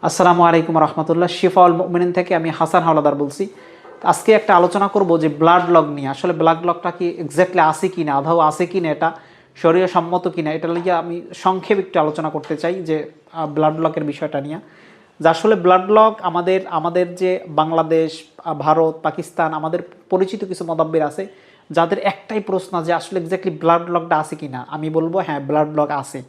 আসসালামু আলাইকুম রহমতুল্লাহ। শিফাউল মুমিনিন থেকে আমি হাসান হাওলাদার বলছি। আজকে একটা আলোচনা করব যে ব্লাড লগ নিয়ে। আসলে ব্লাড লগটা কি এক্স্যাক্টলি আছে কিনা, আদৌ আছে কিনা, এটা শরীয় সম্মত কিনা, এটা নিয়ে আমি সংক্ষেপে একটু আলোচনা করতে চাই যে ব্লাড লগের বিষয়টা নিয়ে। যে আসলে ব্লাড লগ আমাদের আমাদের যে বাংলাদেশ, ভারত, পাকিস্তান, আমাদের পরিচিত কিছু মতাব্বির আছে যাদের একটাই প্রশ্ন যে আসলে এক্স্যাক্টলি ব্লাড লগটা আছে কিনা। আমি বলবো হ্যাঁ, ব্লাড লগ আছে।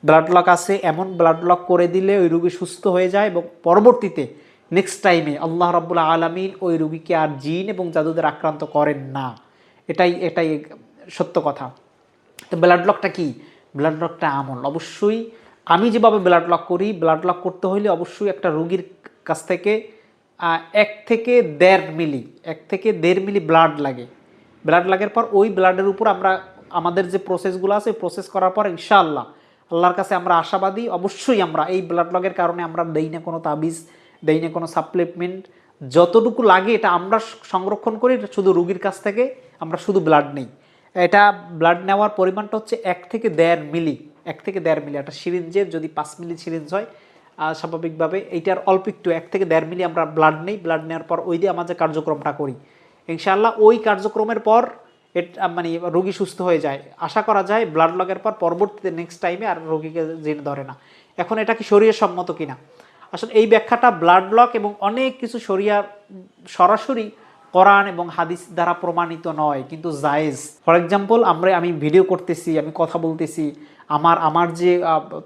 ব্লাড লক আছে, এমন ব্লাড লক করে দিলে ওই রুগী সুস্থ হয়ে যায় এবং পরবর্তীতে নেক্সট টাইমে আল্লাহ রাব্বুল আলামিন ওই রুগীকে আর জিন এবং জাদুদের আক্রান্ত করেন না। এটাই এটাই সত্য কথা। তো ব্লাড লকটা কি? ব্লাড লকটা আমল। অবশ্যই আমি যেভাবে ব্লাড লক করি, ব্লাড লক করতে হলে অবশ্যই একটা রুগীর কাছ থেকে 1 থেকে 1.5 মিলি 1 থেকে 1.5 মিলি ব্লাড লাগে। ব্লাড লাগার পর ওই ব্লাডের উপর আমরা আমাদের যে প্রসেসগুলো আছে প্রসেস করার পর ইনশাআল্লাহ আল্লাহর কাছে আমরা আশাবাদী, অবশ্যই আমরা এই ব্লাড লগের কারণে আমরা দেই না কোনো তাবিজ, দেই না কোনো সাপ্লিমেন্ট। যতটুকু লাগে এটা আমরা সংরক্ষণ করি শুধু রুগীর কাছ থেকে। আমরা শুধু ব্লাড নেই। এটা ব্লাড নেওয়ার পরিমাণটা হচ্ছে 1 থেকে 1.5 মিলি। 1 থেকে 1.5 মিলি একটা সিরিঞ্জের যদি 5 মিলি সিরিঞ্জ হয় স্বাভাবিকভাবে এইটার অল্প একটু 1 থেকে 1.5 মিলি আমরা ব্লাড নেই। ব্লাড নেওয়ার পর ওই দিয়ে আমরা যে কার্যক্রমটা করি ইনশাআল্লাহ ওই কার্যক্রমের পর মানে রোগী সুস্থ হয়ে যায়। আশা করা যায় ব্লাড লগের পর পরবর্তীতে নেক্সট টাইমে আর রোগীকে জেনে ধরে না। এখন এটা কি শরীয়ত সম্মত কিনা, আসলে এই ব্যাখ্যাটা ব্লাড লক এবং অনেক কিছু শরিয়ার সরাসরি কোরআন এবং হাদিস দ্বারা প্রমাণিত নয়, কিন্তু জায়েজ। ফর এক্সাম্পল আমি ভিডিও করতেছি, আমি কথা বলতেছি, আমার যে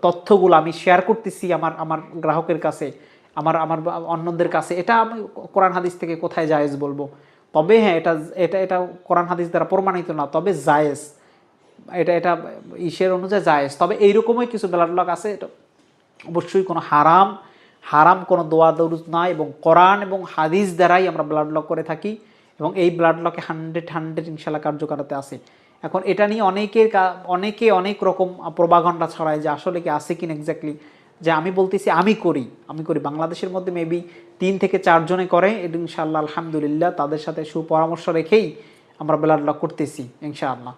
তথ্যগুলো আমি শেয়ার করতেছি আমার আমার গ্রাহকের কাছে, আমার আমার অন্যদের কাছে, এটা আমি কোরআন হাদিস থেকে কোথায় জায়েজ বলবো? তবে হ্যাঁ, এটা এটা এটা কোরআন হাদিস দ্বারা প্রমাণিত না, তবে জায়েজ। এটা এটা ইসের অনুযায়ী জায়েজ। তবে এইরকমই কিছু ব্লাড লক আছে, এটা অবশ্যই কোনো হারাম হারাম কোনো দোয়া দরুদ নয়, এবং কোরআন এবং হাদিস দ্বারাই আমরা ব্লাড লক করে থাকি এবং এই ব্লাড লকে 100 ইনশাল্লাহ কার্যকারিতা আছে। এখন এটা নিয়ে অনেকে অনেক রকম প্রভাগণ্ডা ছড়ায় যে আসলে কি আছে কিনা এক্স্যাক্টলি। যে আমি বলতেছি আমি করি বাংলাদেশের মধ্যে মেবি 3 থেকে 4 জনে করে ইনশাআল্লাহ। আলহামদুলিল্লাহ, তাদের সাথে সুপরামর্শ রেখেই আমরা ব্লাড লক করতেছি ইনশাআল্লাহ।